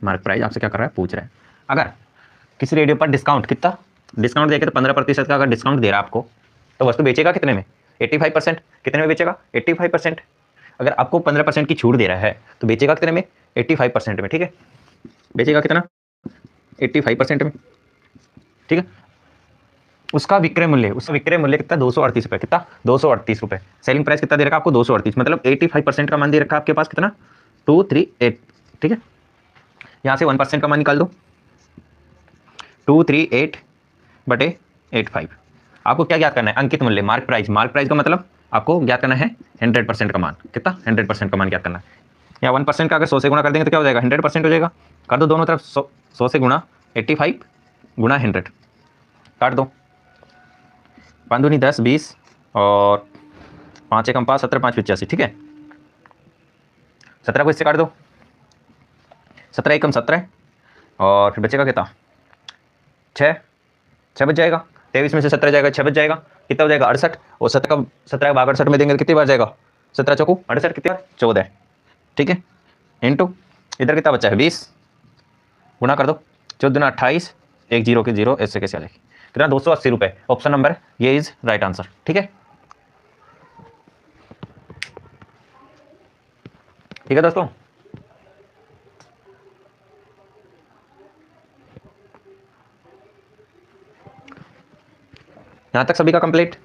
Mark price आपसे क्या कर रहा है, पूछ रहा है। अगर किसी रेडियो पर डिस्काउंट कितना डिस्काउंट देके तो 15% का अगर डिस्काउंट दे रहा है आपको, तो वस्तु बेचेगा कितने में, 85%। कितने में बेचेगा, 85%। अगर आपको 15% की छूट दे रहा है तो बेचेगा कितने में, 85% में। ठीक है, बेचेगा कितना, 85% में। ठीक है, उसका विक्रय मूल्य कितना, 238 रुपये। कितना, 238 रुपये। सेलिंग प्राइस कितना दे रखा है आपको, 238, मतलब 85% का मान दे रखा है आपके पास कितना, 238। ठीक है, यहाँ से 1% का मान निकाल दो, 238 बटे 85। आपको क्या ज्ञात करना है, अंकित मूल्य, मार्क प्राइस। मार्क प्राइस का मतलब आपको ज्ञात करना है 100% का मान। कितना, 100% का मान ज्ञात करना है। या 1% का अगर 100 से गुणा कर देंगे तो क्या हो जाएगा, 100% हो जाएगा। कर दो दोनों तरफ, 100 से गुणा 85 गुणा 100, काट दो। 5 दूनी 10, 20 और 5 एकम 5, 17, 5 85। ठीक है, 17 को इससे काट दो, 17 एकम 17 और फिर बचेगा कितना, 6 बच जाएगा। 23 में से 17 जाएगा, 6 बच जाएगा। कितना हो जाएगा, 68। और 17 का भाग 68 में देंगे तो कितनी बार जाएगा, 17 चौको 68, कितनी बार, 14। ठीक है, इंटू इधर कितना बचा है, 20, गुणा कर दो, 14 दूना 28, 1 0 के 0, ऐसे कैसे आ जाएगी, कितना, 280 रुपये। ऑप्शन नंबर ये इज राइट आंसर। ठीक है, ठीक है दोस्तों। यहां तक सभी का कंप्लीट।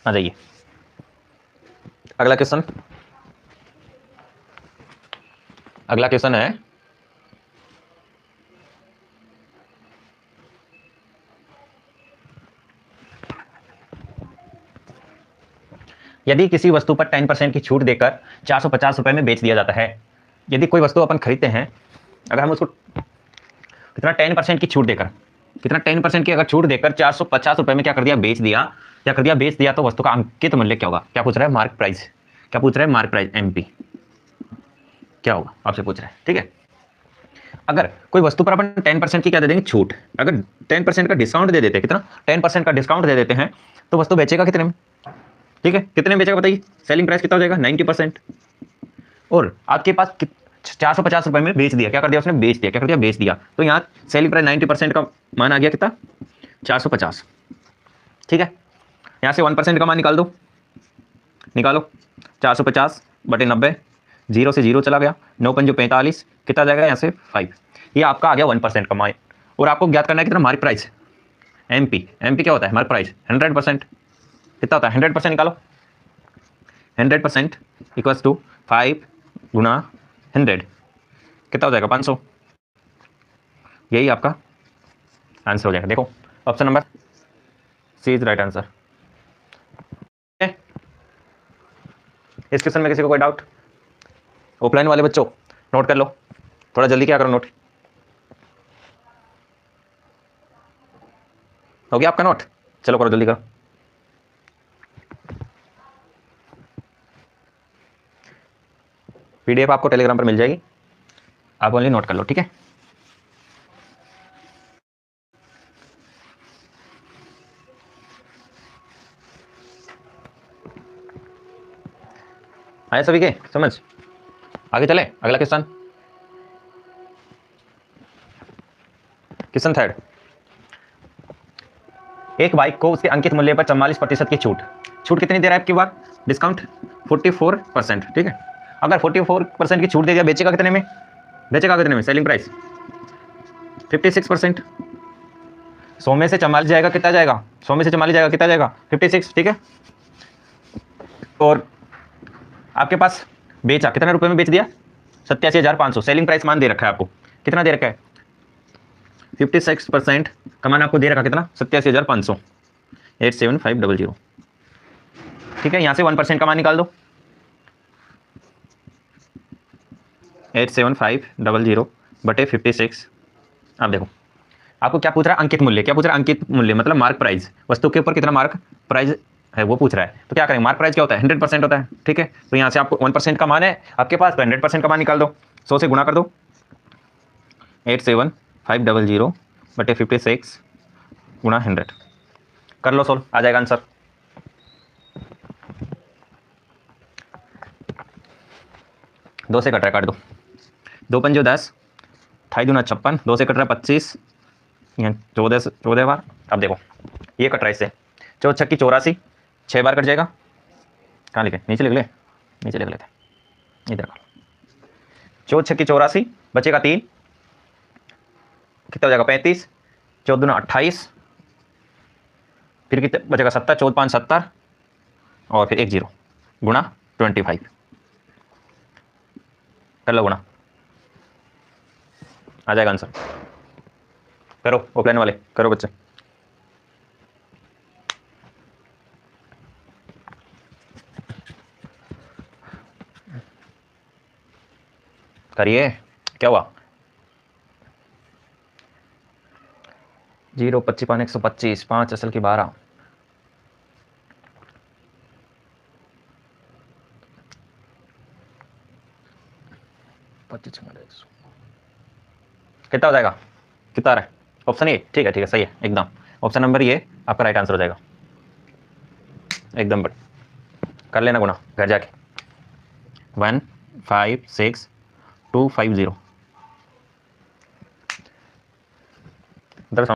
आ जाइए अगला क्वेश्चन। अगला क्वेश्चन है, यदि किसी वस्तु पर 10% की छूट देकर 450 रुपये में बेच दिया जाता है। यदि कोई वस्तु अपन खरीदते हैं, अगर हम उसको कितना 10% की छूट देकर, कितना 10% की अगर छूट देकर 450 रुपये में क्या कर दिया, बेच दिया। क्या कर दिया, बेच दिया, तो वस्तु का अंकित मूल्य क्या होगा। क्या पूछ रहा है, मार्क प्राइस। क्या पूछ रहा है, मार्क प्राइस, एमपी क्या होगा आपसे पूछ रहा है। ठीक है, अगर कोई वस्तु पर अपन 10% की क्या दे देंगे, छूट। अगर 10% का डिस्काउंट दे देते हैं, कितना 10% का डिस्काउंट दे देते हैं, तो वस्तु बेचेगा कितने में। ठीक है, कितने में बेचेगा बताइए, सेलिंग प्राइस कितना हो जाएगा, 90%। और आपके पास 450 रुपये में बेच दिया, क्या कर दिया उसने, बेच दिया। क्या कर दिया, बेच दिया। तो यहाँ सेलिंग प्राइस 90% का मान आ गया कितना, 450। ठीक है, यहाँ से 1% का मान निकाल दो, निकालो। 450 बटे 90, 0 से 0 चला गया, 9 पंजो 45, कितना जाएगा यहाँ से 5। ये आपका आ गया 1% का मान। और आपको ज्ञात करना है कितना, मार्क प्राइस, एमपी। एमपी क्या होता है, मार्क प्राइस 100%। कितना होता है, 100% निकालो। 100% इक्वल्स टू 5 गुना 100, कितना हो जाएगा, 500। यही आपका आंसर हो जाएगा। देखो option number C is right answer. इस क्वेश्चन में किसी को कोई डाउट, ऑफलाइन वाले बच्चों नोट कर लो, थोड़ा जल्दी क्या करो, नोट हो गया आपका नोट, चलो करो जल्दी करो। पीडीएफ आपको टेलीग्राम पर मिल जाएगी, आप ओनली नोट कर लो। ठीक है, आए सभी के समझ, आगे चले। अगला क्वेश्चन, क्वेश्चन थर्ड। एक बाइक को उसके अंकित मूल्य पर 44% की छूट कितनी दे रहा है आपकी बार, डिस्काउंट 44%। ठीक है, अगर 44% की छूट दे दिया, बेचेगा कितने में, सेलिंग प्राइस 56%। 100 में से 44 जाएगा, कितना जाएगा, 100 में से 44 जाएगा, कितना जाएगा, 56। ठीक है, और आपके पास बेचा कितने रुपए में बेच दिया, 87,500। सेलिंग प्राइस मान दे रखा है आपको, कितना दे रखा है, 56% का मान आपको दे रखा कितना, 87,500, 87500। ठीक है, यहां से 1% का मान निकाल दो, 87500 बटे 56। अब देखो आपको क्या पूछ रहा है, अंकित मूल्य। क्या पूछ रहा है, अंकित मूल्य मतलब मार्क प्राइस, वस्तु के ऊपर कितना मार्क प्राइस है वो पूछ रहा है। तो क्या करेंगे, मार्क प्राइस क्या होता है, 100% होता है। ठीक है, तो यहाँ से आपको 1% का मान है आपके पास, तो 100% का मान निकाल दो, 100 से गुणा कर दो, 500/56 गुणा 100। कर लो सोल्व, आ जाएगा आंसर। दो से कट रहा है, काट दो। 2×5 = 10, 28×2 = 56, 2 से कट रहा है 25, यहाँ 14 बार। अब देखो ये कट रहा है इससे, 4×6 = 84, 6 बार कट जाएगा। कहाँ लिखे, नीचे लिख ले, नीचे लिख लेते, इधर का। 4×6 = 84, बचेगा 3, कितना हो जाएगा 35, 14×2 = 28, फिर कितना बचेगा 70, 14×5 = 70, और फिर 10 गुणा 25। कर लो गुणा, आ जाएगा आंसर। करो ऑफलाइन वाले, करो बच्चे। करिए, क्या हुआ? 0, 25, 5, 125, 5 असल की 12, कितना हो जाएगा? कितना आ रहा है? ऑप्शन ए, ठीक है, ठीक है, सही है एकदम। ऑप्शन नंबर ये आपका राइट आंसर हो जाएगा एकदम। बट कर लेना गुना घर जाके। 156,250।